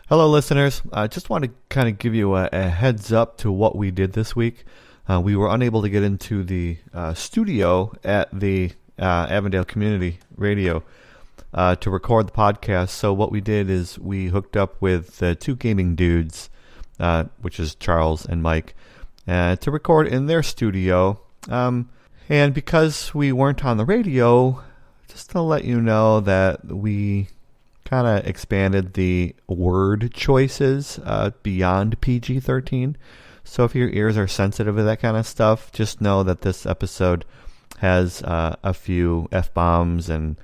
Hello, listeners. I just want to kind of give you a heads up to what we did this week. We were unable to get into the studio at the Avondale Community Radio to record the podcast. So what we did is we hooked up with two gaming dudes, which is Charles and Mike, to record in their studio. And because we weren't on the radio, just to let you know that we kind of expanded the word choices beyond PG-13. So if your ears are sensitive to that kind of stuff, just know that this episode has a few F-bombs and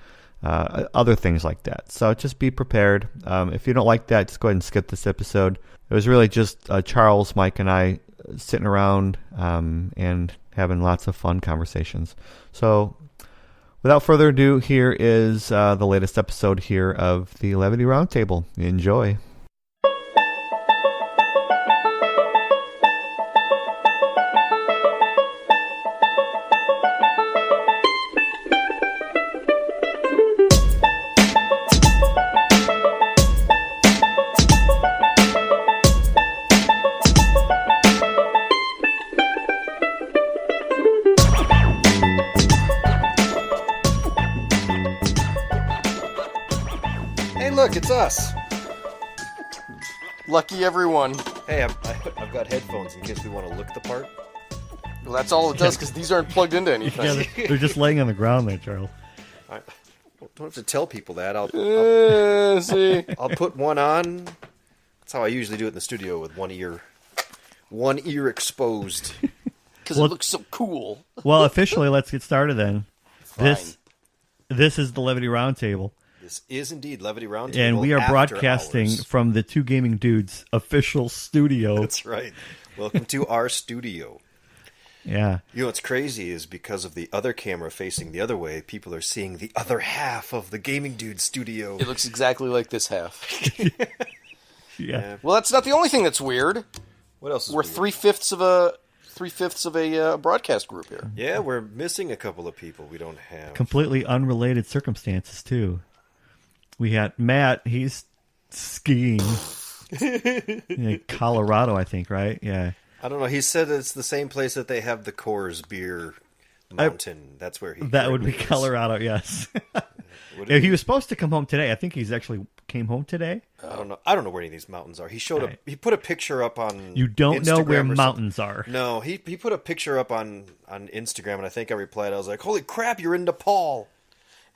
other things like that. So just be prepared. If you don't like that, just go ahead and skip this episode. It was really just Charles, Mike, and I sitting around and having lots of fun conversations. So without further ado, here is the latest episode here of the Levity Roundtable. Enjoy. It's us. Lucky everyone. Hey, I've got headphones in case we want to look the part. Well, that's all it does because these aren't plugged into anything. Yeah, they're just laying on the ground there, Charles. I don't have to tell people that. I'll See, put one on. That's how I usually do it in the studio with one ear exposed. Because it looks so cool. Well, officially, let's get started then. Fine. This is the Levity Roundtable. This is indeed Levity Roundtable. And we are after broadcasting hours. from the Two Gaming Dudes official studio. That's right. Welcome to our studio. Yeah. You know what's crazy is because of the other camera facing the other way, people are seeing the other half of the Gaming Dude studio. It looks exactly like this half. Yeah. Well, that's not the only thing that's weird. What else is We're weird? three-fifths of a broadcast group here. Yeah, we're missing a couple of people we don't have. Completely unrelated circumstances, too. We had Matt, he's skiing in Colorado, I think, right? Yeah. I don't know. He said it's the same place that they have the Coors beer mountain. That's where he. That would be is. Colorado, yes. Would it He be? was supposed to come home today. I think he's actually came home today. I don't know. I don't know where any of these mountains are. He showed Right. He put a picture up on. You don't know Instagram where or something. mountains are. No, he put a picture up on Instagram, and I think I replied. I was like, "Holy crap, you're in Nepal!"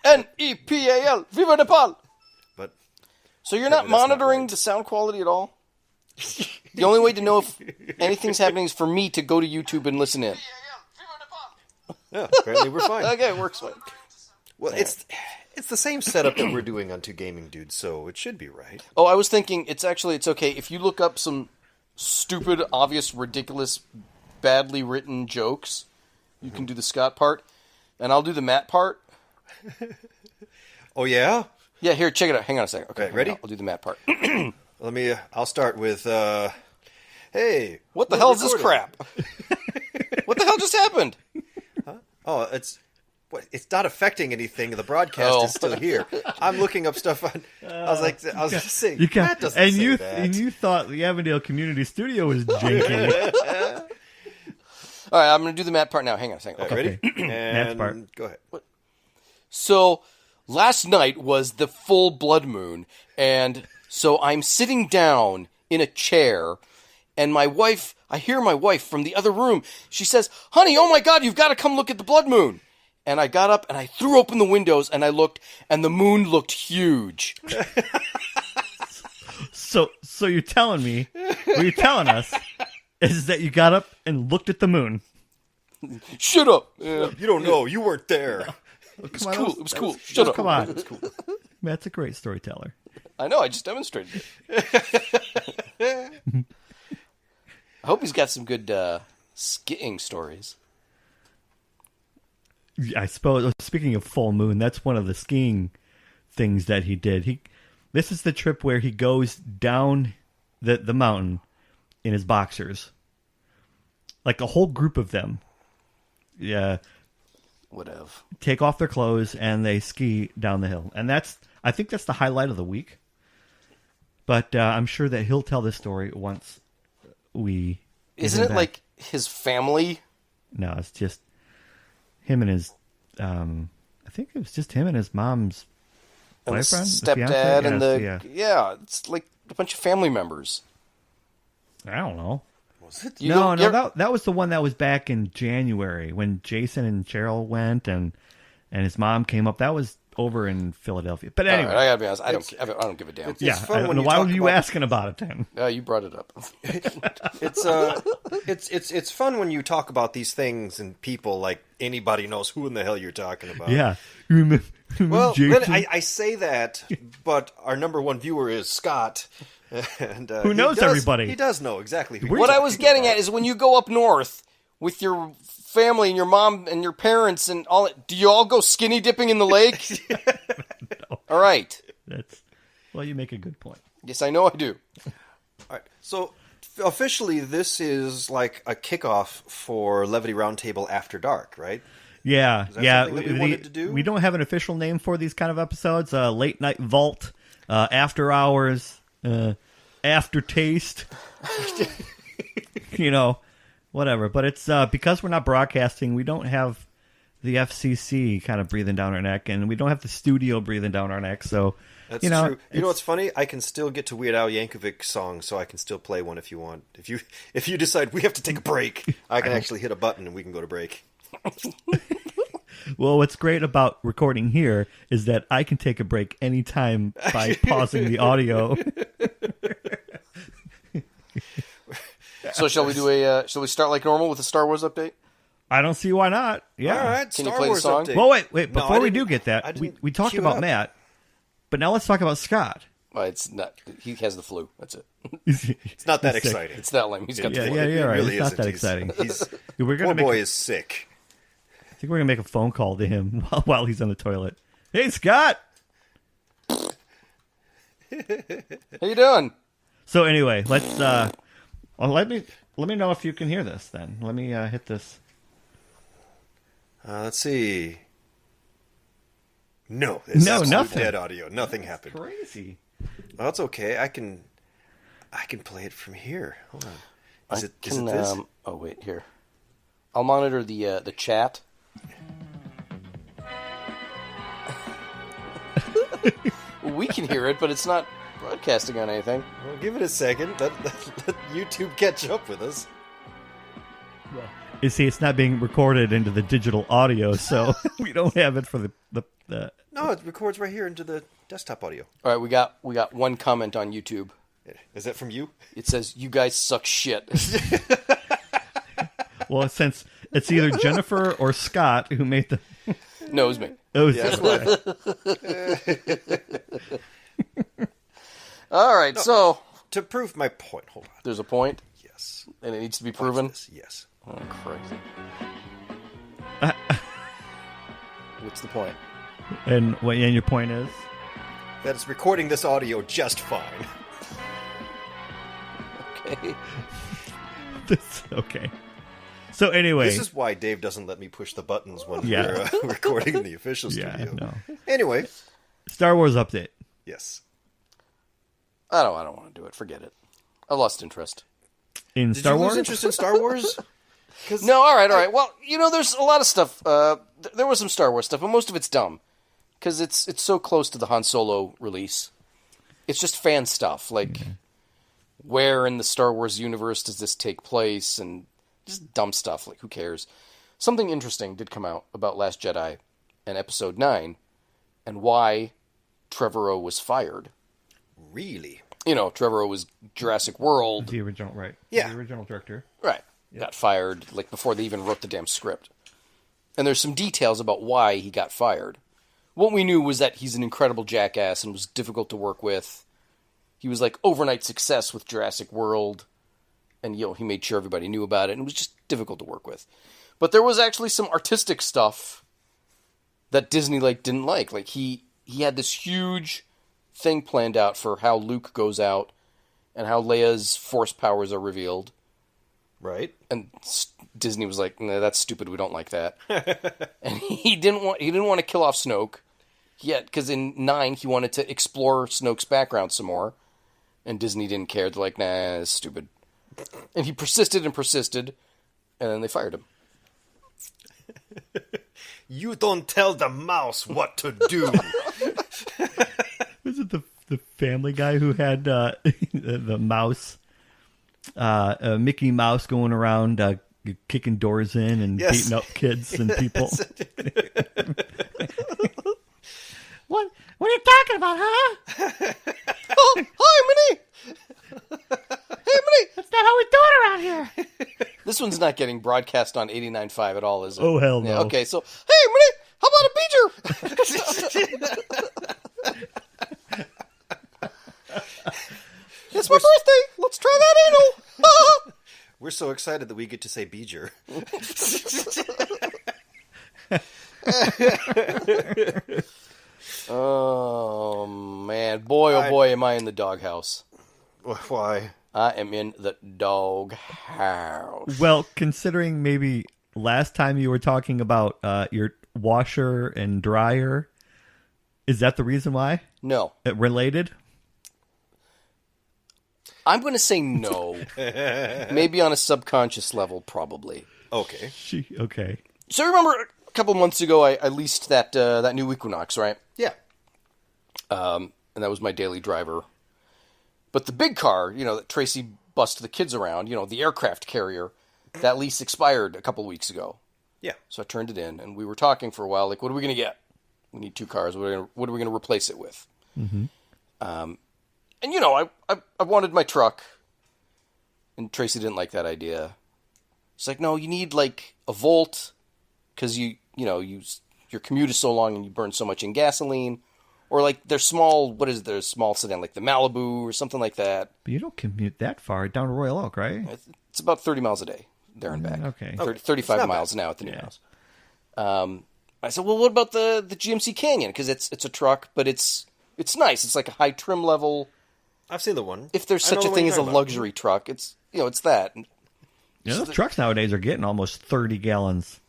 Nepal, Viva Nepal. But So you're not Apparently that's not monitoring right. the sound quality at all? The only way to know if anything's happening is for me to go to YouTube and listen in. yeah, apparently we're fine. Okay, it works fine. Well, it's the same setup that we're doing on Two Gaming Dudes, so it should be right. Oh, I was thinking it's okay if you look up some stupid, obvious, ridiculous, badly written jokes. You can do the Scott part, and I'll do the Matt part. Oh yeah. Yeah, here, check it out. Hang on a second. Okay, Ready? I'll do the Matt part. I'll start with. Hey, What the we're hell is this recording. crap? What the hell just happened? Oh, it's not affecting anything. The broadcast is still here. I'm looking up stuff on. I was just saying that doesn't and say you that. and you thought the Avondale Community Studio was janky. All right, I'm going to do the Matt part now. Hang on a second. Okay. Ready? Matt's And part. go ahead. So, last night was the full blood moon, and so I'm sitting down in a chair, and I hear my wife from the other room. She says, "Honey, oh my God, you've got to come look at the blood moon." And I got up and I threw open the windows and I looked, and the moon looked huge. So you're telling me, what you're telling us is that you got up and looked at the moon. Shut up. Yeah. You don't know. You weren't there. It was cool. It was cool. Shut up. Come on. Matt's a great storyteller. I know. I just demonstrated it. I hope he's got some good skiing stories. I suppose, speaking of full moon, that's one of the skiing things that he did. This is the trip where he goes down the mountain in his boxers. Like a whole group of them. Yeah. Whatever. Take off their clothes and they ski down the hill. And I think that's the highlight of the week. But I'm sure that he'll tell this story once we... Isn't it like his family? No, it's just him and his... I think it was just him and his mom's boyfriend? Stepdad and the... Yeah, it's like a bunch of family members. I don't know. Was it? No, that was the one that was back in January when Jason and Cheryl went and his mom came up. That was over in Philadelphia. But anyway, I gotta be honest, I don't give a damn. It's fun when why were you asking about it then? You brought it up. It's fun when you talk about these things and people like anybody knows who in the hell you're talking about. Yeah. Well, Jason? then I say that, but our number one viewer is Scott. And, who knows everybody? He does know exactly who. What I was getting at is when you go up north with your family and your mom and your parents and all, do you all go skinny dipping in the lake? No. All right. Well, you make a good point. Yes, I know I do. All right. So officially, this is like a kickoff for Levity Roundtable After Dark, right? Yeah, Is that something that we wanted to do? We don't have an official name for these kind of episodes. Late Night Vault, After Hours, Aftertaste, whatever. But it's because we're not broadcasting, we don't have the FCC kind of breathing down our neck, and we don't have the studio breathing down our neck. So that's true. You know what's funny? I can still get to Weird Al Yankovic songs, so I can still play one if you want. If you decide we have to take a break, I can actually hit a button and we can go to break. Well, what's great about recording here is that I can take a break anytime by pausing the audio. So shall we start like normal with a Star Wars update? I don't see why not. Yeah. All right. Can Star you play Wars the song? update. Well, wait. No, Before we do get that, I didn't we talked queue it about up. Matt, but now let's talk about Scott. Well, it's not. He has the flu. That's it. It's not that He's sick. exciting. It's that lame. He's got the Yeah, flu. yeah, right. really It's not isn't. that He's- exciting. Poor We're boy is sick. I think we're gonna make a phone call to him while he's on the toilet. Hey, Scott. How you doing? So anyway, let's. Let me know if you can hear this. Then let me hit this. Let's see. No, it's No, absolute nothing. dead audio. Nothing happened. Crazy. Well, that's okay. I can play it from here. Hold on. Is it this? Oh wait, here. I'll monitor the chat. We can hear it, but it's not broadcasting on anything. Well, give it a second. Let YouTube catch up with us. You see, it's not being recorded into the digital audio, so we don't have it for the. No, it records right here into the desktop audio. All right, we got one comment on YouTube. Is that from you? It says, "You guys suck shit." Well, since it's either Jennifer or Scott who made the. No, it was me. Oh, Yeah, that's what All right, so to prove my point. Hold on. there's a point, Yes. and it needs to be Watch proven. this. Yes. Oh, crazy. What's the point? And your point is? That it's recording this audio just fine. Okay. Okay. So anyway, This is why Dave doesn't let me push the buttons when Yeah. we're recording in the official yeah, studio. no. Anyway, Star Wars update. yes. I don't want to do it. Forget it. I lost interest. In Did Star you Wars? lose interest in Star Wars? No, all right. Well, there's a lot of stuff. There was some Star Wars stuff, but most of it's dumb because it's so close to the Han Solo release. It's just fan stuff, like where in the Star Wars universe does this take place, and just dumb stuff. Like, who cares? Something interesting did come out about Last Jedi and Episode 9, and why Trevorrow was fired. Really? Trevorrow was Jurassic World. The original, right? Yeah. The original director. Right. Got fired, like, before they even wrote the damn script. And there's some details about why he got fired. What we knew was that he's an incredible jackass and was difficult to work with. He was, like, overnight success with Jurassic World. And, he made sure everybody knew about it. And it was just difficult to work with. But there was actually some artistic stuff that Disney, didn't like. Like, he had this huge thing planned out for how Luke goes out and how Leia's force powers are revealed. Right. And Disney was like, "No, that's stupid. We don't like that." And he didn't want to kill off Snoke yet, because in 9 he wanted to explore Snoke's background some more, And Disney didn't care. They're like, nah, it's stupid. And he persisted and persisted, and then they fired him. You don't tell the mouse what to do. Was it the Family Guy who had the mouse, Mickey Mouse going around kicking doors in and beating up kids and people? What are you talking about, huh? Oh, hi, Minnie! Hey, Minnie! That's not how we do it around here. This one's not getting broadcast on 89.5 at all, is it? Oh, hell no. Yeah, okay, so, hey, Minnie! How about a beacher? It's my birthday! Let's try that anal! We're so excited that we get to say Beeger. Oh, man. Boy, oh boy, am I in the doghouse. Why? I am in the doghouse. Well, considering maybe last time you were talking about your washer and dryer, is that the reason why? No. Related? I'm going to say no. Maybe on a subconscious level, probably. Okay. Okay. So remember a couple months ago, I leased that new Equinox, right? Yeah. And that was my daily driver. But the big car, that Tracy bussed the kids around, the aircraft carrier, that lease expired a couple weeks ago. Yeah. So I turned it in, and we were talking for a while, like, what are we going to get? We need 2 cars. What are we going to replace it with? Mm-hmm. And, I wanted my truck, and Tracy didn't like that idea. She's like, no, you need, like, a Volt, because your commute is so long and you burn so much in gasoline. Or, like, their small sedan, like the Malibu or something like that. But you don't commute that far down to Royal Oak, right? It's about 30 miles a day, there and back. Okay. 35 miles now at the new house. I said, well, what about the GMC Canyon? Because it's a truck, but it's nice. It's like a high trim level. I've seen the one. If there's such a thing as a luxury truck, it's that. Yeah, those trucks nowadays are getting almost 30 gallons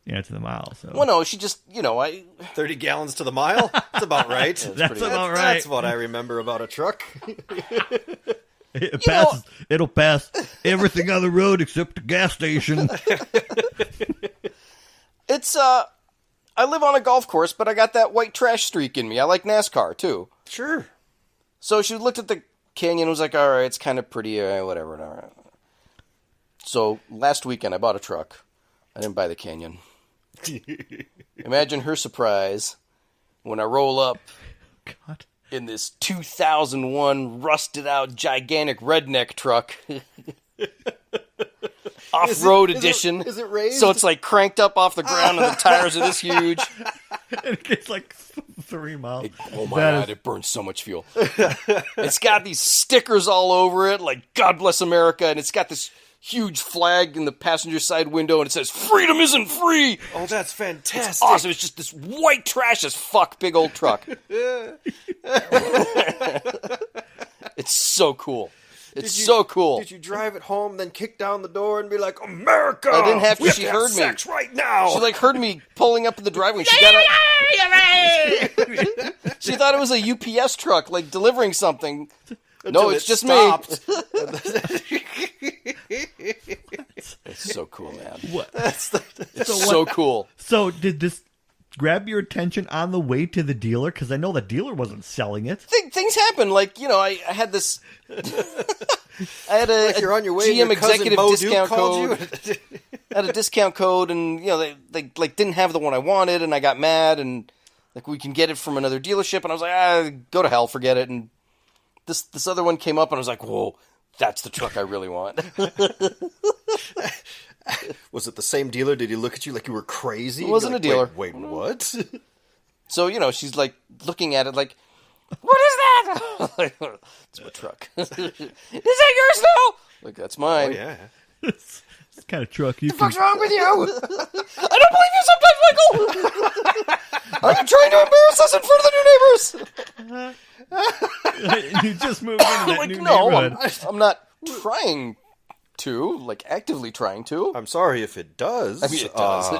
to the mile. So. Well, no, she just, 30 gallons to the mile? That's about right. That's about right. That's what I remember about a truck. It'll pass everything on the road except the gas station. It's, I live on a golf course, but I got that white trash streak in me. I like NASCAR, too. Sure. So she looked at the Canyon and was like, all right, it's kind of pretty, whatever. All right. So last weekend I bought a truck. I didn't buy the Canyon. Imagine her surprise when I roll up in this 2001 rusted out gigantic redneck truck. Off-road edition. Is it raised? So it's like cranked up off the ground and the tires are this huge. It gets like 3 miles. Oh my God, it burns so much fuel. It's got these stickers all over it, like God Bless America, and it's got this huge flag in the passenger side window, and it says, "Freedom isn't free!" Oh, that's fantastic. It's awesome. It's just this white trash as fuck big old truck. It's so cool. It's so cool. Did you drive it home, then kick down the door and be like, "America"? I didn't have to. We She have heard me. sex right now. She heard me pulling up in the driveway. She got out. She thought it was a UPS truck, like delivering something. No, it's just stopped. me. It's so cool, man. What? It's so cool. So did this grab your attention on the way to the dealer? Because I know the dealer wasn't selling it. Things happen. Like, I had this... I had a you're on your way, GM your cousin executive Mo discount Duke called code. I had a discount code, and, they like didn't have the one I wanted, and I got mad, and like, we can get it from another dealership, and I was like, go to hell, forget it, and this other one came up, and I was like, whoa, that's the truck I really want. Was it the same dealer? Did he look at you like you were crazy? It wasn't like, a dealer. Wait, what? So, she's like looking at it like, what is that? It's my truck. Is that yours now? Like, that's mine. Oh, yeah. It's the kind of truck you can... What's wrong with you? I don't believe you sometimes, Michael! Are you trying to embarrass us in front of the new neighbors? You just moved into that new no, neighborhood. I'm not trying to, like actively trying to. I'm sorry if it does. I mean, it does.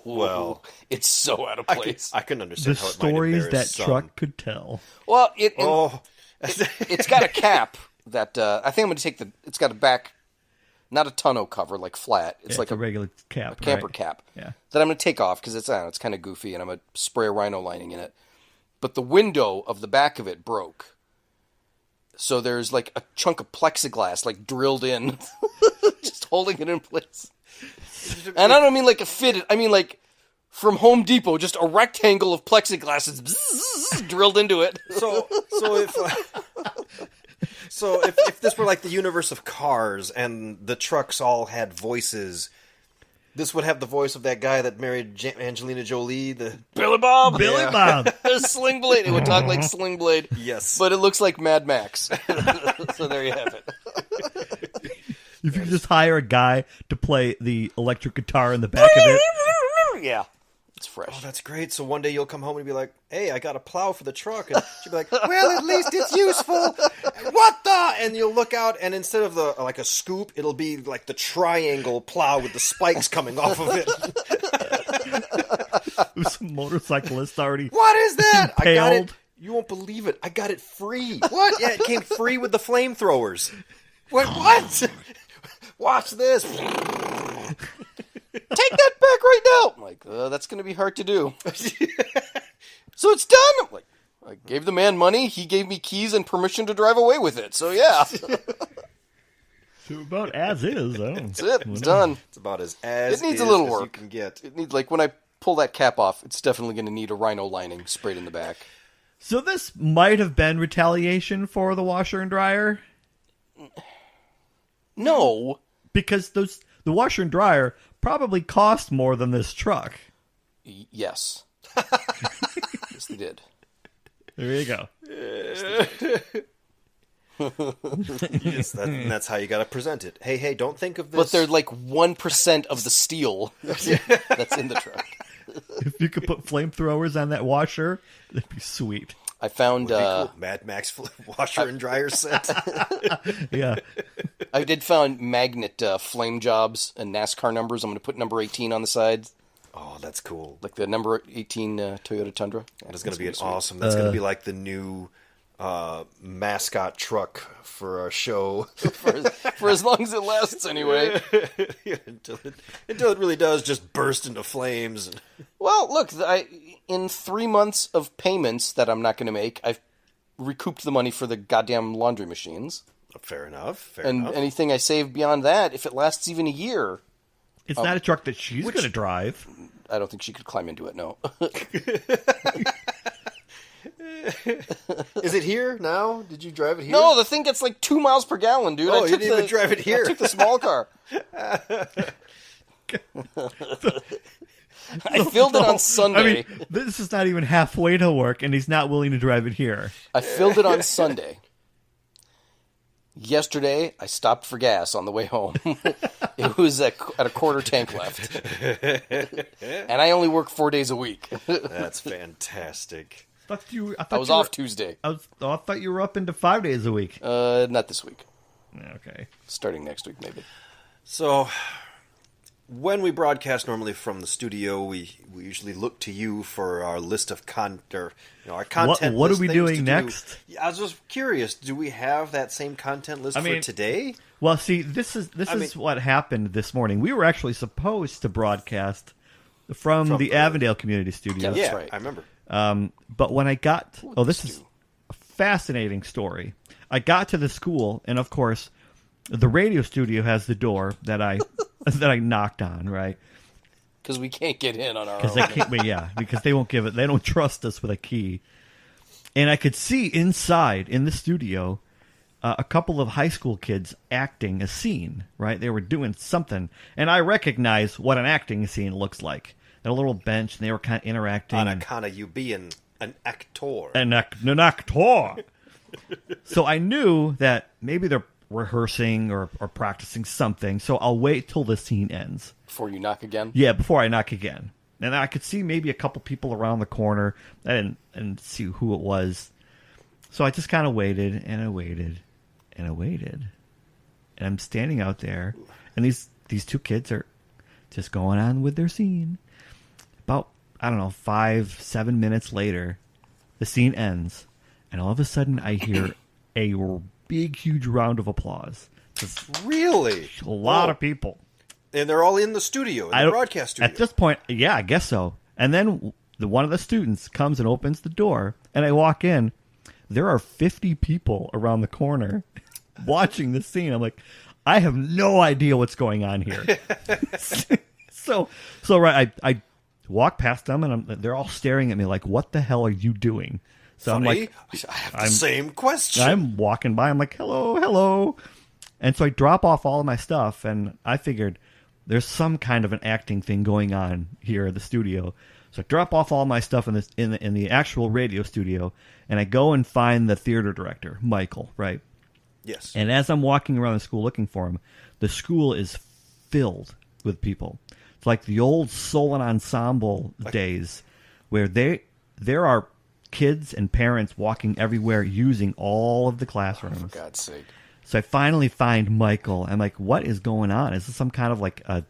Well, it's so out of place. I can The understand how it might stories that embarrass some. truck could tell. Well, Oh, it's got a cap that I think I'm going to take it's got a back, not a tonneau cover, like flat. It's like a regular cap, a camper right? cap. Yeah. That I'm going to take off because it's kind of goofy, and I'm going to spray a rhino lining in it. But the window of the back of it broke. So there's like a chunk of plexiglass like drilled in, just holding it in place. And I don't mean like a fitted, I mean like from Home Depot, just a rectangle of plexiglass is drilled into it. So if this were like the universe of Cars and the trucks all had voices, this would have the voice of that guy that married Angelina Jolie, the Billy Bob. Billy Bob. Sling Blade. It would talk like Sling Blade. Yes. But it looks like Mad Max. So there you have it. If you could just hire a guy to play the electric guitar in the back of it. Yeah. It's fresh. Oh, that's great. So one day you'll come home and be like, hey, I got a plow for the truck. And she'll be like, well, at least it's useful. What the? And you'll look out, and instead of like a scoop, it'll be like the triangle plow with the spikes coming off of it. There's some motorcyclist already. What is that? I got it. impaled. You won't believe it. I got it free. What? Yeah, it came free with the flamethrowers. What? Watch this. Take that back right now. I'm like, that's going to be hard to do. So it's done. I'm like, I gave the man money. He gave me keys and permission to drive away with it. So yeah, So about as is, though. that's it. It's done. It's about as It needs a little as work. you can get. It needs, like, when I pull that cap off, it's definitely going to need a rhino lining sprayed in the back. So this might have been retaliation for the washer and dryer, No. because the washer and dryer probably cost more than this truck. Yes. Yes, they did. There you go. Yes, that's how you got to present it. Hey, don't think of this. But they're like 1% of the steel that's in the truck. If you could put flamethrowers on that washer, that'd be sweet. I found Cool. Mad Max washer and dryer set. Yeah. I did find magnet flame jobs and NASCAR numbers. I'm going to put number 18 on the side, Oh, that's cool. like the number 18 Toyota Tundra. That's going to be awesome. That's going to be like the new mascot truck for our show. For as long as it lasts, anyway. Yeah, until it really does just burst into flames. Well, look, in 3 months of payments that I'm not going to make, I've recouped the money for the goddamn laundry machines. Fair enough. And anything I save beyond that, if it lasts even a year, It's not a truck that she's going to drive. I don't think she could climb into it, no. Is it here now? Did you drive it here? No, the thing gets like 2 miles per gallon, dude. Oh, I you took didn't even drive it here. I took the small car. I filled it on Sunday. I mean, this is not even halfway to work, and he's not willing to drive it here. I filled it on Sunday. Yesterday, I stopped for gas on the way home. It was at a quarter tank left. And I only work 4 days a week. That's fantastic. I I was off Tuesday. I thought you were up into 5 days a week. Not this week. Okay. Starting next week, maybe. So, when we broadcast normally from the studio, we usually look to you for our list of our content. What are list, we things doing to do. next? Yeah, I was just curious. Do we have that same content list for today? Well, see, this is what happened this morning. We were actually supposed to broadcast from the Avondale Community Studios. That's Yeah, right. I remember. But when I got... this is a fascinating story. I got to the school, and of course, the radio studio has the door that I knocked on, right? Because we can't get in on our own. Because they won't give it. They don't trust us with a key. And I could see inside in the studio a couple of high school kids acting a scene, right? They were doing something, and I recognize what an acting scene looks like. A little bench, and they were kind of interacting. On account of you being an actor. An actor. So I knew that maybe they're rehearsing or practicing something, so I'll wait till the scene ends. Before you knock again? Yeah, before I knock again. And I could see maybe a couple people around the corner. I didn't see who it was. So I just kind of waited, and I waited, and I waited. And I'm standing out there, and these two kids are just going on with their scene. About, 5-7 minutes later, the scene ends, and all of a sudden I hear a big, huge round of applause. Really? A lot of people. And they're all in the studio, in the broadcast studio. At this point, yeah, I guess so. And then one of the students comes and opens the door, and I walk in. There are 50 people around the corner watching this scene. I'm like, I have no idea what's going on here. so right, I walk past them, and they're all staring at me like, what the hell are you doing? So Funny. I'm like, I have the same question. I'm walking by. I'm like, hello. And so I drop off all of my stuff, and I figured there's some kind of an acting thing going on here at the studio. So I drop off all my stuff in the actual radio studio, and I go and find the theater director, Michael, right? Yes. And as I'm walking around the school looking for him, the school is filled with people. It's like the old Solon Ensemble days where there are kids and parents walking everywhere using all of the classrooms. For God's sake. So I finally find Michael. I'm like, what is going on? Is this some kind of like a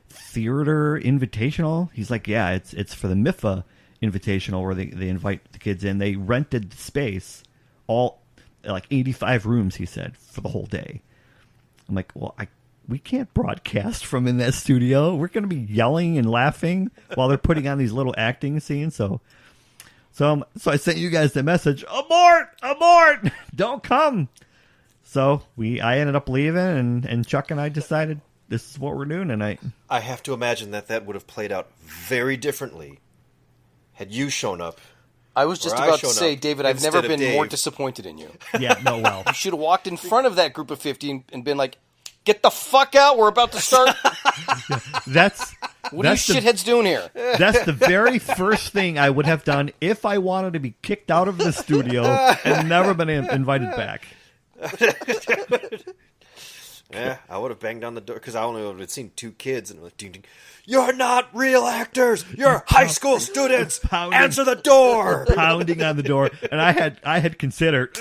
theater invitational? He's like, yeah, it's for the MIFA invitational where they invite the kids in. They rented the space, all like 85 rooms, he said, for the whole day. I'm like, well, we can't broadcast from in that studio. We're going to be yelling and laughing while they're putting on these little acting scenes. So I sent you guys the message, abort, don't come. So I ended up leaving, and Chuck and I decided this is what we're doing tonight. I have to imagine that would have played out very differently had you shown up. I was just about to say, David, I've never been more disappointed in you. Yeah, no, well. You should have walked in front of that group of 50 and been like, get the fuck out, we're about to start. What are you shitheads doing here? That's the very first thing I would have done if I wanted to be kicked out of the studio and never been invited back. Yeah, I would have banged on the door because I only would have seen two kids and I'm like, ding, ding. You're not real actors. You're high school students. Answer the door. Pounding on the door, and I had considered,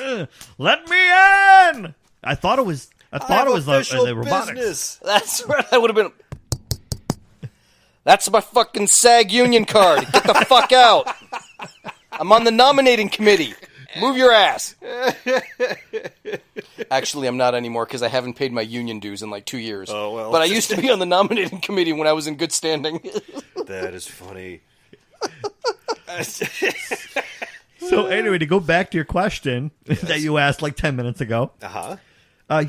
let me in. I thought it was the robotics. Business. That's right. I would have been. That's my fucking SAG union card. Get the fuck out. I'm on the nominating committee. Move your ass. Actually, I'm not anymore because I haven't paid my union dues in like 2 years. Oh, well. But I used to be on the nominating committee when I was in good standing. That is funny. So anyway, to go back to your question that you asked like 10 minutes ago. Uh-huh.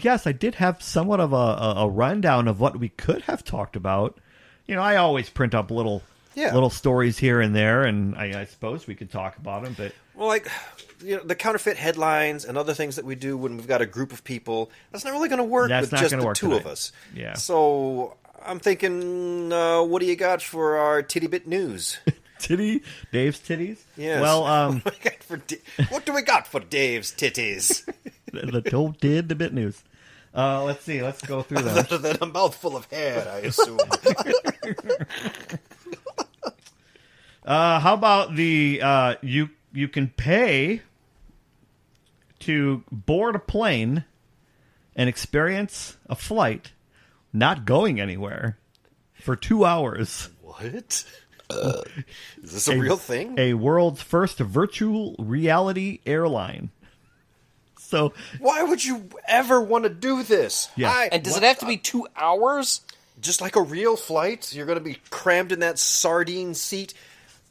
Yes, I did have somewhat of a rundown of what we could have talked about. You know, I always print up little stories here and there, and I suppose we could talk about them. But well, like, you know, the counterfeit headlines and other things that we do when we've got a group of people, that's not really going to work with just the two of us. Yeah. So I'm thinking, what do you got for our titty bit news? Dave's titties? Yes. Well, what do we got for Dave's titties? the bit news. Let's see. Let's go through them. Other than a mouthful of hair, I assume. How about the you can pay to board a plane and experience a flight not going anywhere for 2 hours. What? Is this a real thing? A world's first virtual reality airline. So why would you ever want to do this? Yeah. And does it have to be 2 hours? Just like a real flight? You're going to be crammed in that sardine seat?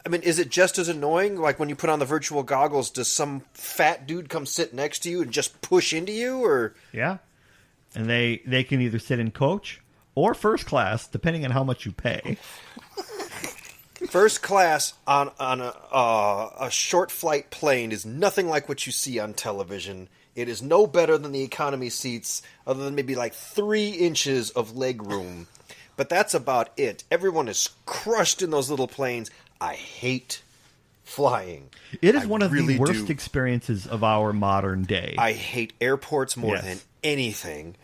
I mean, is it just as annoying? Like when you put on the virtual goggles, does some fat dude come sit next to you and just push into you? Or yeah. And they can either sit in coach or first class, depending on how much you pay. First class on a short flight plane is nothing like what you see on television. It is no better than the economy seats, other than maybe like 3 inches of leg room. But that's about it. Everyone is crushed in those little planes. I hate flying. It is one of the worst experiences of our modern day. I hate airports more than anything.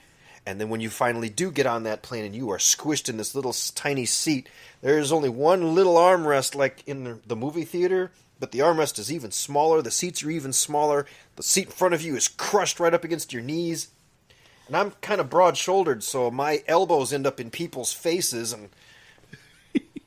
And then when you finally do get on that plane and you are squished in this little tiny seat, there's only one little armrest like in the movie theater, but the armrest is even smaller. The seats are even smaller. The seat in front of you is crushed right up against your knees. And I'm kind of broad-shouldered, so my elbows end up in people's faces. And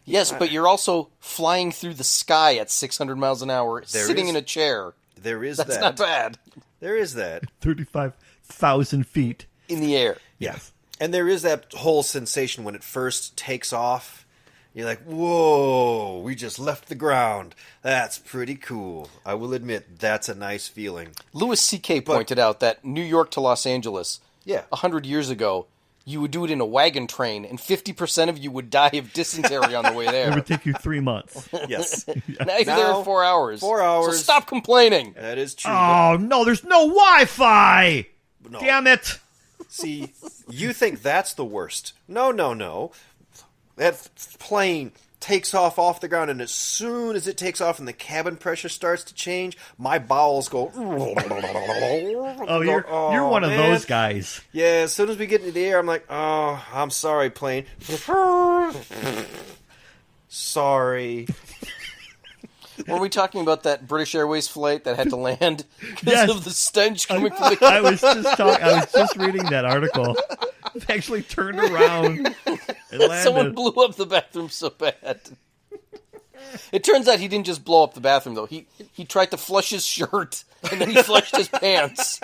yes, but you're also flying through the sky at 600 miles an hour, sitting in a chair. There is That's that. not bad. There is that. 35 1,000 feet. In the air. Yes. And there is that whole sensation when it first takes off. You're like, whoa, we just left the ground. That's pretty cool. I will admit, that's a nice feeling. Louis C.K. pointed out that New York to Los Angeles, Yeah. 100 years ago, you would do it in a wagon train, and 50% of you would die of dysentery on the way It there. would take you 3 months. Yes. Now you're there in 4 hours. 4 hours. So stop complaining. That is true. Oh, no, there's no Wi-Fi! but no. Damn it! See, you think that's the worst. No. That plane takes off the ground, and as soon as it takes off and the cabin pressure starts to change, my bowels go... Oh, you're one of those guys. Yeah, as soon as we get into the air, I'm like, oh, I'm sorry, plane. Sorry. Were we talking about that British Airways flight that had to land because Yes. of the stench coming from the... I was just reading that article. They actually turned around and landed. Someone blew up the bathroom so bad. It turns out he didn't just blow up the bathroom, though. He tried to flush his shirt, and then he flushed his pants.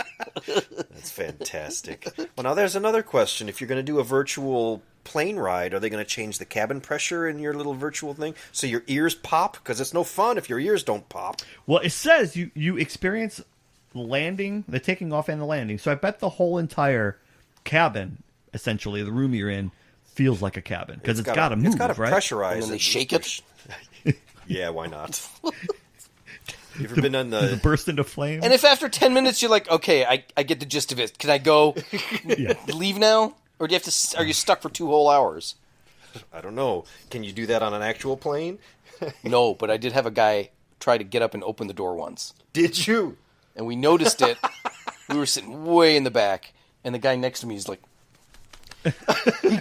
That's fantastic. Well, now there's another question. If you're going to do a virtual plane ride, are they going to change the cabin pressure in your little virtual thing so your ears pop? Because it's no fun if your ears don't pop. Well, it says you experience the taking off and the landing. So I bet the whole entire cabin, essentially, the room you're in, feels like a cabin. Because it's got to move, It's got to right? pressurize. And then they shake it. Yeah, why not? You ever been on Does the... it burst into flames? And if after 10 minutes you're like, okay, I get the gist of it. Can I go leave now? Or do you have to? Are you stuck for 2 whole hours? I don't know. Can you do that on an actual plane? No, but I did have a guy try to get up and open the door once. Did you? And we noticed it. We were sitting way in the back. And the guy next to me is like...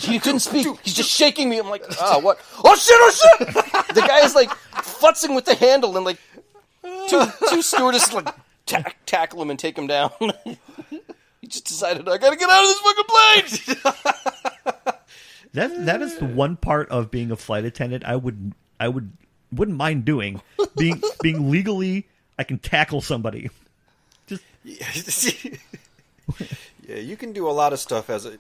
he couldn't speak. He's just shaking me. I'm like, what? Oh, shit! The guy is like futzing with the handle and like two stewardesses like tackle him and take him down. He just decided, I gotta get out of this fucking plane! That is the one part of being a flight attendant I wouldn't mind doing. Being legally, I can tackle somebody. Just Yeah, you can do a lot of stuff as a...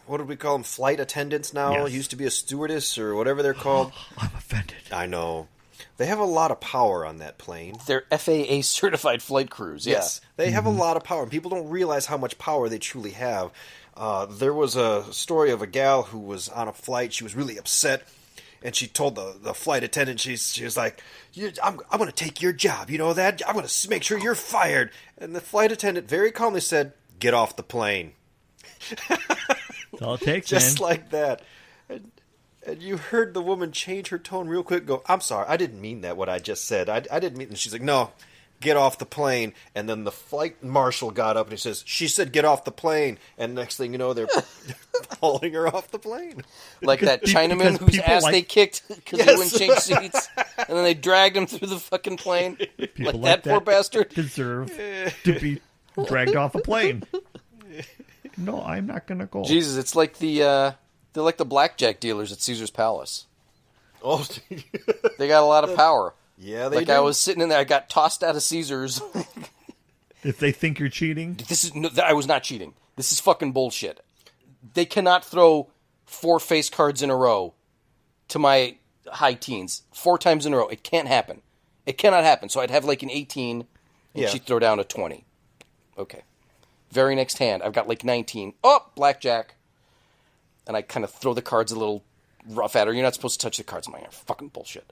what do we call them? Flight attendants now? Yes. It used to be a stewardess or whatever they're called. I'm offended. I know. They have a lot of power on that plane. They're FAA certified flight crews, yeah. Yes, they have a lot of power, and people don't realize how much power they truly have. There was a story of a gal who was on a flight. She was really upset, and she told the flight attendant, she was like, I'm going to take your job, you know that? I'm going to make sure you're fired. And the flight attendant very calmly said, get off the plane. That's all it takes, Just man. like that. And you heard the woman change her tone real quick, go, I'm sorry, I didn't mean that, what I just said. I didn't mean... And she's like, no, get off the plane. And then the flight marshal got up and he says, she said get off the plane. And next thing you know, they're hauling her off the plane. Like that Because Chinaman whose people ass like- they kicked because he wouldn't change seats. And then they dragged him through the fucking plane. People Like that poor bastard. deserve to be dragged off a plane. No, I'm not gonna go. Jesus, it's like they're like the blackjack dealers at Caesar's Palace. Oh, They got a lot of power. yeah, they Like do. I was sitting in there, I got tossed out of Caesar's. If they think you're cheating, I was not cheating. This is fucking bullshit. They cannot throw 4 face cards in a row to my high teens 4 times in a row. It can't happen. It cannot happen. So I'd have like an 18, and Yeah. she'd throw down a 20. Okay. Very next hand, I've got like 19. Oh, blackjack. And I kind of throw the cards a little rough at her. You're not supposed to touch the cards. I'm like, fucking bullshit.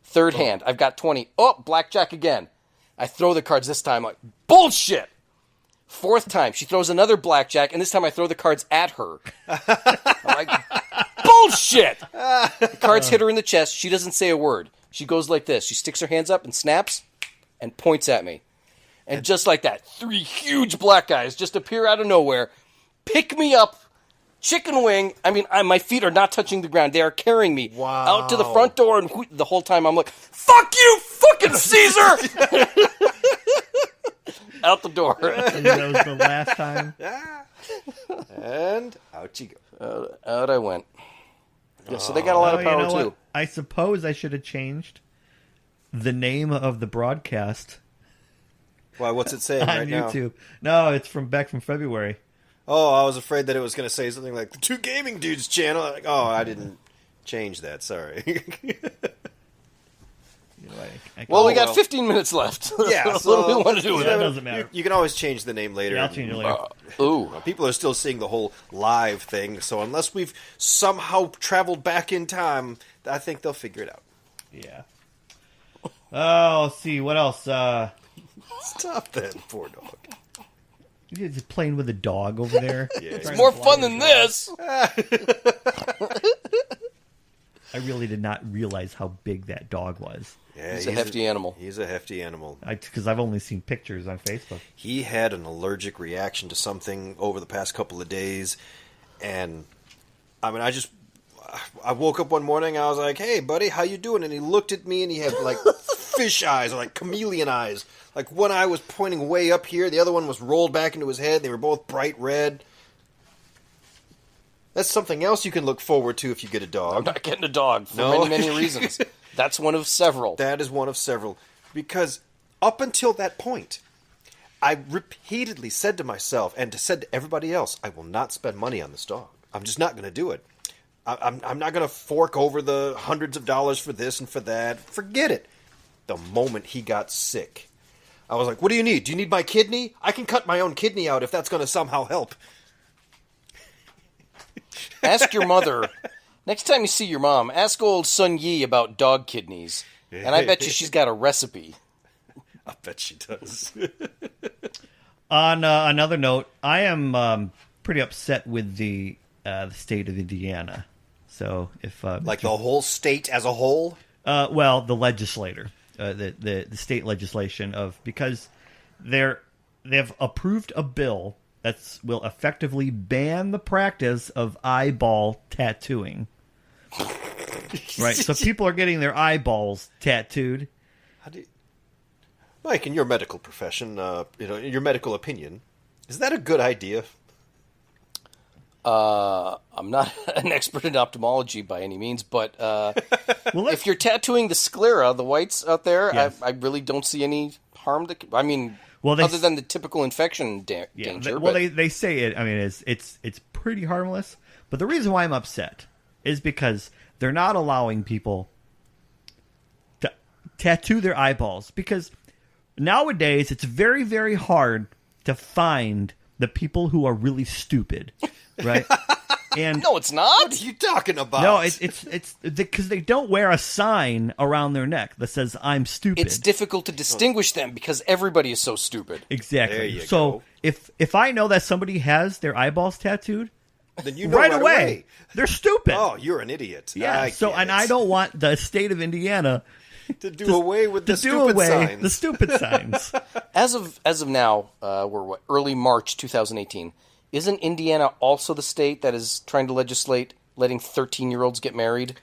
Third hand, I've got 20. Oh, blackjack again. I throw the cards this time. I'm like, bullshit. Fourth time, she throws another blackjack, and this time I throw the cards at her. I'm like, bullshit. The cards hit her in the chest. She doesn't say a word. She goes like this. She sticks her hands up and snaps and points at me. And just like that, 3 huge black guys just appear out of nowhere, pick me up, chicken wing. I mean, my feet are not touching the ground. They are carrying me out to the front door, and the whole time I'm like, fuck you, fucking Caesar! Out the door. and that was the last time. And out you go. Out I went. Yeah, so they got a lot of Oh, power, you know too. what? I suppose I should have changed the name of the broadcast Why? What's it saying on right now? YouTube. No, it's back from February. Oh, I was afraid that it was going to say something like the Two Gaming Dudes channel. Like, oh, I didn't change that. Sorry. Well, we got 15 minutes left. Yeah, so what do we want to do with that it? doesn't matter. You can always change the name later. Yeah, I'll change it later. Ooh. People are still seeing the whole live thing, so unless we've somehow traveled back in time, I think they'll figure it out. Yeah. Oh, let's see. What else? Stop that, poor dog. You're just playing with a dog over there. Yeah, It's more fun than this. I really did not realize how big that dog was. Yeah, He's a hefty animal. He's a hefty animal. Because I've only seen pictures on Facebook. He had an allergic reaction to something over the past couple of days, and I mean, I woke up one morning, I was like, "Hey, buddy, how you doing?" And he looked at me, and he had like fish eyes, or like chameleon eyes. Like one eye was pointing way up here, the other one was rolled back into his head. They were both bright red. That's something else you can look forward to if you get a dog. I'm not getting a dog for No? many reasons. That's one of several. That is one of several. Because up until that point, I repeatedly said to myself and said to everybody else, I will not spend money on this dog. I'm just not going to do it. I'm not going to fork over the hundreds of dollars for this and for that. Forget it. The moment he got sick, I was like, what do you need? Do you need my kidney? I can cut my own kidney out if that's going to somehow help. Ask your mother. Next time you see your mom, ask old Sun Yi about dog kidneys. And I bet you she's got a recipe. I bet she does. On another note, I am pretty upset with the state of Indiana. So if Like the whole state as a whole? well, the legislator, the state legislation because they've approved a bill that will effectively ban the practice of eyeball tattooing. Right, so people are getting their eyeballs tattooed. How do you... Mike, in your medical profession, in your medical opinion, is that a good idea? I'm not an expert in ophthalmology by any means, but if you're tattooing the sclera, the whites out there, Yes. I really don't see any harm. Well, other than the typical infection danger. They say it. I mean, it's pretty harmless. But the reason why I'm upset is because they're not allowing people to tattoo their eyeballs. Because nowadays it's very, very hard to find the people who are really stupid, right? And no, it's not. What are you talking about? no, it's because they don't wear a sign around their neck that says "I'm stupid." It's difficult to distinguish them because everybody is so stupid. Exactly. There you so go. if I know that somebody has their eyeballs tattooed, Then you know right away they're stupid. Oh, you're an idiot. Yeah. I I don't want the state of Indiana to do away with the to do stupid away signs. the stupid signs. As of now, we're early March 2018. Isn't Indiana also the state that is trying to legislate letting 13-year-olds get married?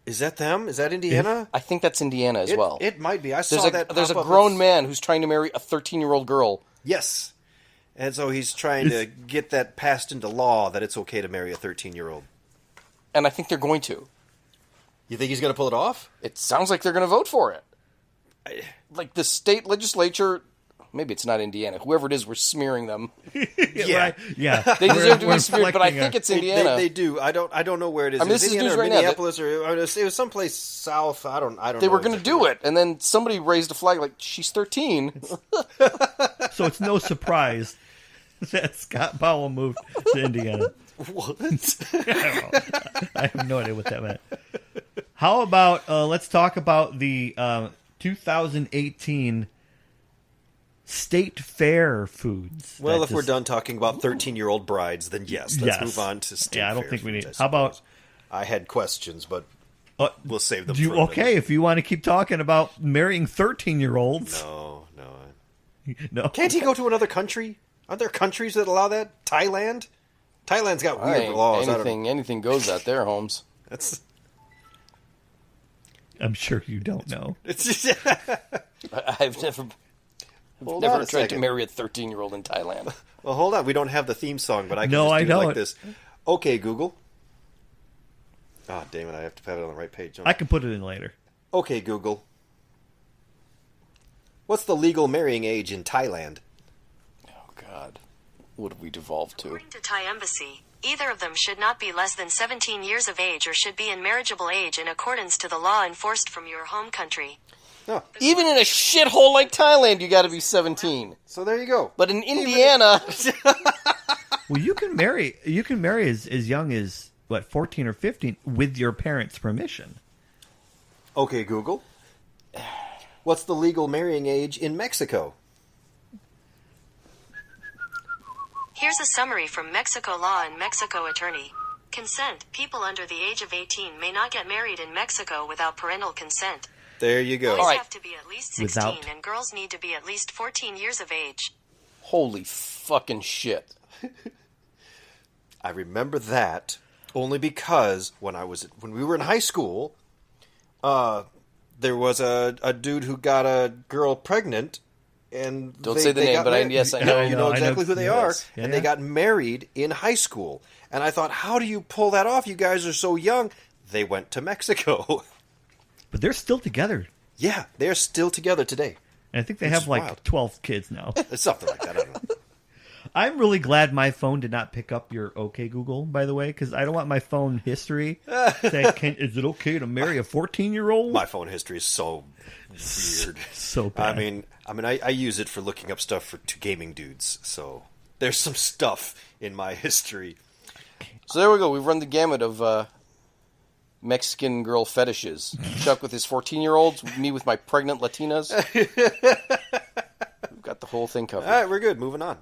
Is that them? Is that Indiana? I think that's Indiana as well. It might be. I saw that. There's a pop up. grown man who's trying to marry a 13-year-old girl. Yes. And so he's trying to get that passed into law that it's okay to marry a 13-year-old. And I think they're going to. You think he's going to pull it off? It sounds like they're going to vote for it. Like the state legislature, maybe it's not Indiana. Whoever it is, we're smearing them. Yeah. Right? Yeah. They deserve to We're be smeared, but I reflecting think a- it's Indiana. They do. I don't know where it is. I mean, It was this is Indiana news or right now. Minneapolis or it was someplace south. I don't They know. were going to exactly do it, and then somebody raised a flag like, she's 13. So it's no surprise that Scott Powell moved to Indiana. What? I have no idea what that meant. How about let's talk about the 2018 state fair foods. Well, that if we're just- done talking about 13-year-old brides, then yes, let's Yes. move on to state Yeah, I don't fair think we foods, need. I How about suppose. I had questions, but we'll save them do you, for a minute. okay, if you want to keep talking about marrying 13-year-olds. No. No. Can't he go to another country? Aren't there countries that allow that? Thailand? Thailand's got weird laws. I don't know. Anything goes out there, Holmes. That's I'm sure you don't know. it's just, I've never Hold on tried a to second. marry a 13-year-old in Thailand. Well, hold on. We don't have the theme song, but I can No, just I do it like don't. this. Okay, Google. Ah, damn it! I have to have it on the right page. don't I can put it in later. Okay, Google. What's the legal marrying age in Thailand? Oh, God. What have we devolved to? According to Thai embassy, either of them should not be less than 17 years of age or should be in marriageable age in accordance to the law enforced from your home country. Oh, Even in a shithole like Thailand, you gotta be 17. so there you go. But in Indiana... Well, you can marry as young as, 14 or 15 with your parents' permission. Okay, Google. What's the legal marrying age in Mexico? Here's a summary from Mexico law and Mexico attorney. Consent. People under the age of 18 may not get married in Mexico without parental consent. There you go. Boys All right. have to be at least 16 Without. and girls need to be at least 14 years of age. Holy fucking shit. I remember that only because when we were in high school, there was a dude who got a girl pregnant, and Don't say the name, got but married. yes, I No, know. you know I know. exactly who they Yes. are, Yeah, and they yeah. got married in high school. And I thought, how do you pull that off? You guys are so young. They went to Mexico. But they're still together. Yeah, they're still together today. And I think they Which have is like wild. 12 kids now. It's something like that. I don't know. I'm really glad my phone did not pick up your OK Google, by the way, because I don't want my phone history saying, is it okay to marry a 14-year-old? My phone history is so weird. So bad. I use it for looking up stuff to gaming dudes. So there's some stuff in my history. So there we go. We've run the gamut of Mexican girl fetishes. Chuck with his 14-year-olds, me with my pregnant Latinas. We've got the whole thing covered. All right, we're good. Moving on.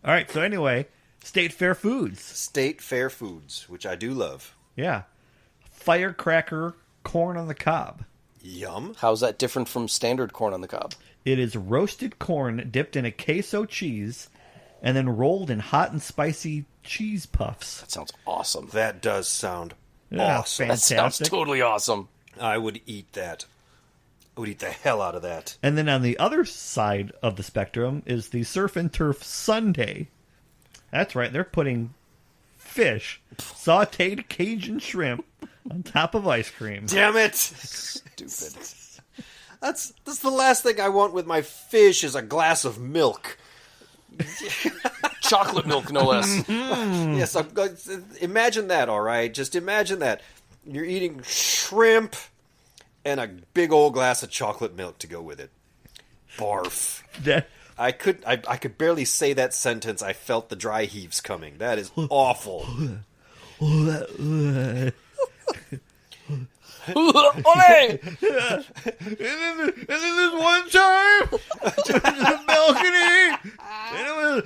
All right, so anyway, State Fair Foods. State Fair Foods, which I do love. Yeah. Firecracker corn on the cob. Yum. How's that different from standard corn on the cob? It is roasted corn dipped in a queso cheese and then rolled in hot and spicy cheese puffs. That sounds awesome. That does sound Yeah, awesome. That sounds fantastic. totally awesome. I would eat that. I would eat the hell out of that. And then on the other side of the spectrum is the Surf and Turf Sundae. That's right, they're putting fish, sauteed Cajun shrimp, on top of ice cream. Damn it! Stupid. That's the last thing I want with my fish is a glass of milk. Chocolate milk, no less. Yes, imagine that. All right, just imagine that you're eating shrimp and a big old glass of chocolate milk to go with it. Barf. That- I could barely say that sentence. I felt the dry heaves coming. That is awful. Ole! And then this one time, to the balcony, and it was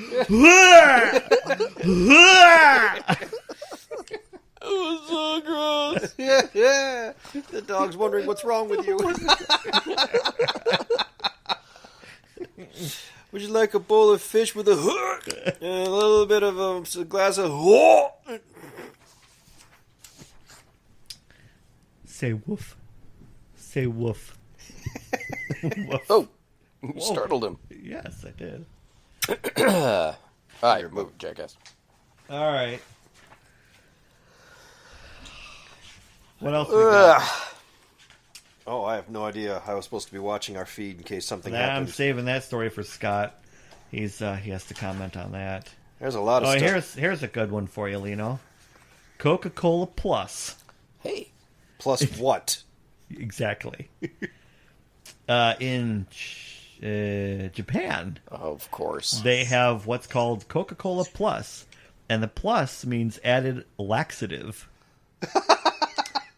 So gross. Yeah. The dog's wondering what's wrong with you. Would you like a bowl of fish with a hook and a little bit of a glass of Say woof. Say woof. Woof. Oh, you startled him. Yes, I did. All right, move it, jackass. All right. What else we got? Oh, I have no idea. I was supposed to be watching our feed in case something I'm happens. saving that story for Scott. He has to comment on that. There's a lot of stuff. Here's a good one for you, Lino. Coca-Cola Plus. Hey. Plus what? Exactly. In Japan, Of course. they have what's called Coca-Cola Plus, and the plus means added laxative.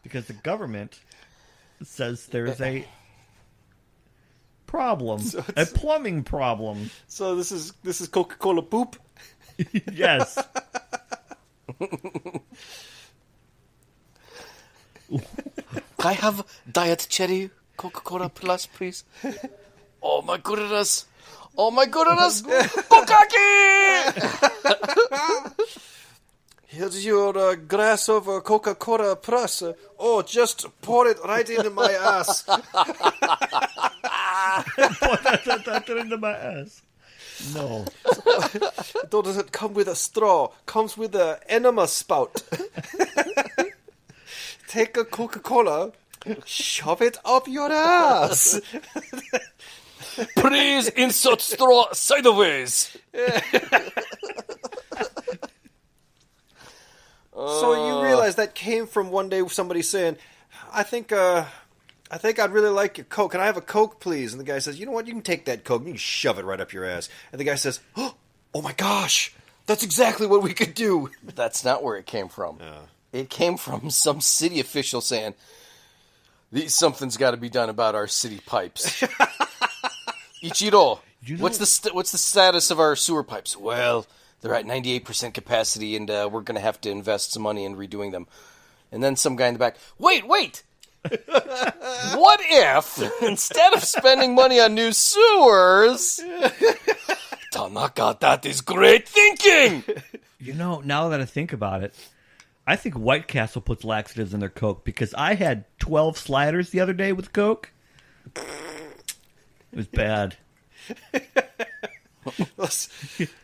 Because the government says there's a problem, a plumbing problem. So this is Coca-Cola poop? Yes. I have Diet Cherry Coca-Cola Plus, please. Oh my goodness. Oh my goodness. Bukaki! Here's your glass of Coca-Cola Plus. Oh, just pour it right into my ass. Put that into my ass. No. Does it come with a straw? Comes with an enema spout. Take a Coca-Cola, shove it up your ass. Please insert straw sideways. So you realize that came from one day somebody saying, I think I'd really like a Coke. Can I have a Coke, please? And the guy says, you know what? You can take that Coke. You can shove it right up your ass. And the guy says, oh my gosh, that's exactly what we could do. That's not where it came from. It came from some city official saying, something's got to be done about our city pipes. Ichiro, what's the status of our sewer pipes? Well, they're at 98% capacity, and we're going to have to invest some money in redoing them. And then some guy in the back, wait! What if, instead of spending money on new sewers, Tanaka, that is great thinking! You know, now that I think about it, I think White Castle puts laxatives in their Coke, because I had 12 sliders the other day with Coke. It was bad.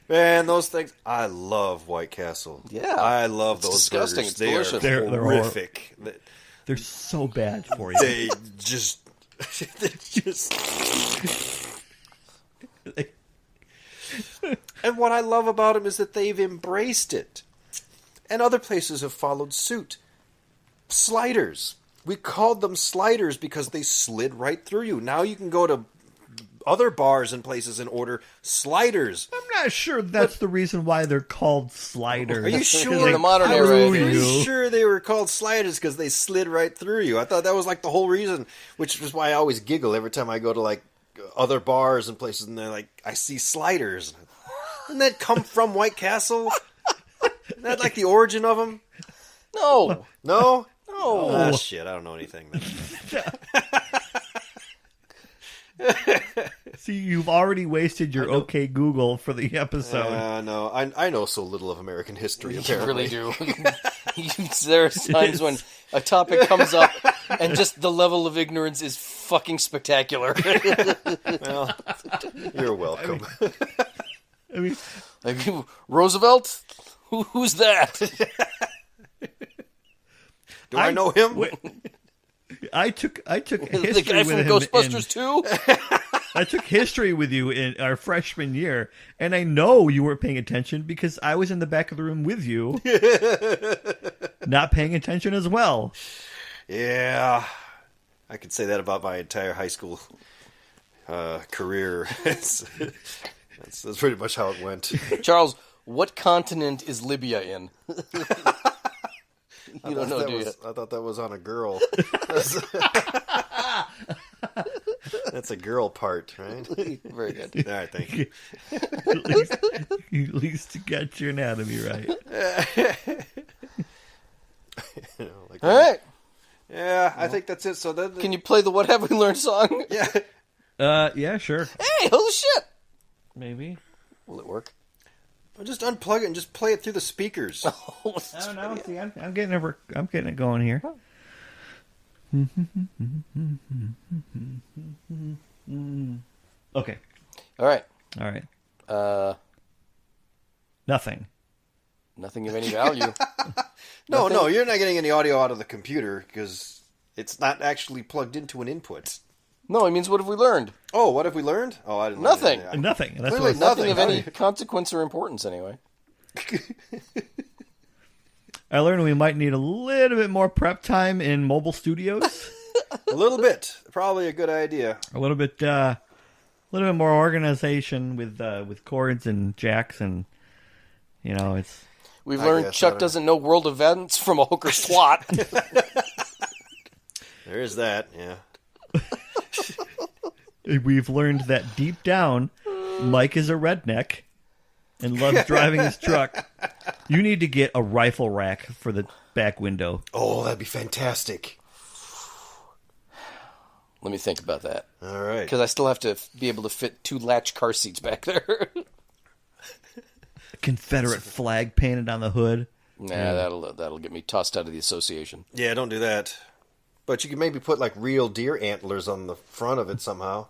Man, those things. I love White Castle. Yeah. I love It's those disgusting. burgers. It's They delicious. are They're horrific. They're so bad for you. They just... And what I love about them is that they've embraced it. And other places have followed suit. Sliders. We called them sliders because they slid right through you. Now you can go to other bars and places and order sliders. I'm not sure that's the reason why they're called sliders. Are you sure? In the modern era, I'm it pretty is. sure they were called sliders because they slid right through you. I thought that was like the whole reason, which is why I always giggle every time I go to like other bars and places and they're like, I see sliders. Doesn't that come from White Castle? Isn't that like the origin of them? No. No? No. Ah, shit, I don't know anything then. See, you've already wasted your OK Google for the episode. No, I know so little of American history, You apparently. really do. There are times when a topic comes up and just the level of ignorance is fucking spectacular. Well, you're welcome. I mean, Like, Roosevelt? Who's that? Do I know him? I took history The guy with from him Ghostbusters 2? I took history with you in our freshman year, and I know you weren't paying attention because I was in the back of the room with you, not paying attention as well. Yeah, I could say that about my entire high school career. That's pretty much how it went. Charles, what continent is Libya in? You don't know, do you? I thought that was on a girl. That's a girl part, right? Very good. All right, thank you. At least you got your anatomy right. Like, All right. yeah, I think that's it. So then, Can you play the What Have We Learned song? yeah, Yeah, sure. Hey, holy shit! Maybe. Will it work? Well, just unplug it and just play it through the speakers. I don't know. See, I'm getting it going here. Okay. All right. All right. Nothing. Nothing of any value. No, you're not getting any audio out of the computer because it's not actually plugged into an input. No, it means what have we learned? Oh, what have we learned? Oh, I didn't. Nothing. Yeah. Nothing. That's Clearly what nothing of nothing. any consequence or importance anyway. I learned we might need a little bit more prep time in mobile studios. A little bit, probably a good idea. A little bit more organization with cords and jacks, and it's. We've I learned guess, I Chuck don't- doesn't know world events from a hooker swat. There is that. Yeah. We've learned that deep down, Mike is a redneck and loves driving his truck. You need to get a rifle rack for the back window. Oh, that'd be fantastic. Let me think about that. All right. Because I still have to be able to fit 2 latch car seats back there. A Confederate flag painted on the hood. Nah, that'll get me tossed out of the association. Yeah, don't do that. But you could maybe put like real deer antlers on the front of it somehow.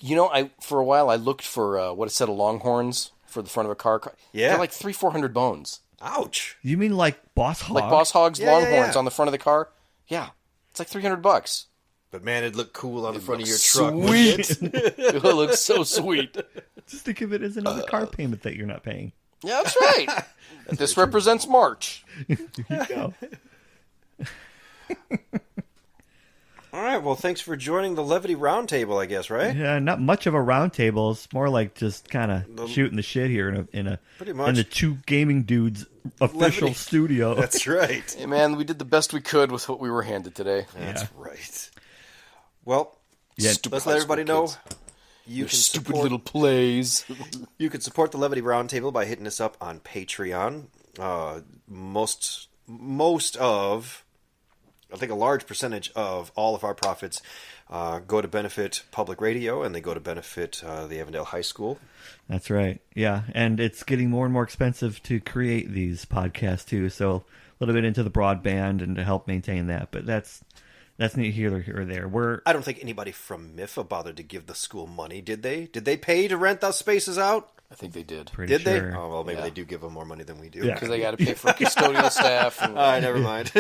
You know, for a while I looked for what a set of longhorns for the front of a car. Yeah. They're like 300-400 bones. Ouch. You mean like Boss Hog? Like Boss Hog's Yeah, longhorns yeah. on the front of the car. Yeah, it's like $300. But man, it'd look cool on the front of your truck. Sweet. It looks so sweet. Just think of it as another car payment that you're not paying. Yeah, that's right. This represents March. There you go. All right, well, thanks for joining the Levity Roundtable, I guess, right? Yeah, not much of a round table. It's more like just kind of shooting the shit here in Pretty much. in the two gaming dudes official Levity. studio. That's right. Hey, man, we did the best we could with what we were handed today. That's right. Well, Yeah, Stupid let's high let school everybody know kids. you Your can stupid support, little plays. you can support the Levity Roundtable by hitting us up on Patreon. Most of, I think a large percentage of all of our profits go to benefit public radio, and they go to benefit the Avondale High School. That's right. Yeah, and it's getting more and more expensive to create these podcasts too. So a little bit into the broadband and to help maintain that, but that's neither here or there. I don't think anybody from MIFA bothered to give the school money, did they? Did they pay to rent those spaces out? I think they did. Pretty Did sure. they? Oh, well, maybe Yeah. they do give them more money than we do. Yeah. Because they got to pay for custodial staff. And, All right, never mind.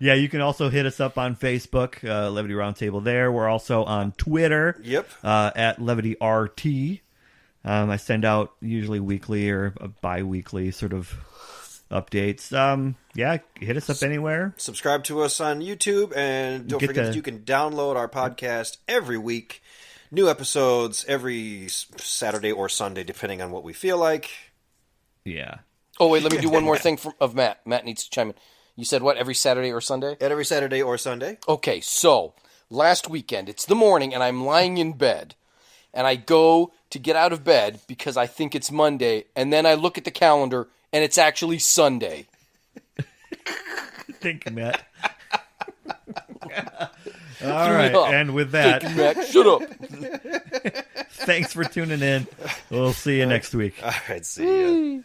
Yeah, you can also hit us up on Facebook, Levity Roundtable there. We're also on Twitter. Yep. At Levity RT. I send out usually weekly or bi-weekly sort of updates. Yeah, hit us up anywhere. Subscribe to us on YouTube, and don't forget that you can download our podcast every week. New episodes every Saturday or Sunday, depending on what we feel like. Yeah. oh, wait, let me do one more thing of Matt. Matt needs to chime in. You said what, every Saturday or Sunday? Every Saturday or Sunday. Okay, so last weekend, it's the morning, and I'm lying in bed, and I go to get out of bed because I think it's Monday, and then I look at the calendar, and it's actually Sunday. Thank you, Matt. All right, and with that, Thank you, Matt. Shut up. thanks for tuning in. We'll see you next week. All right, see ya.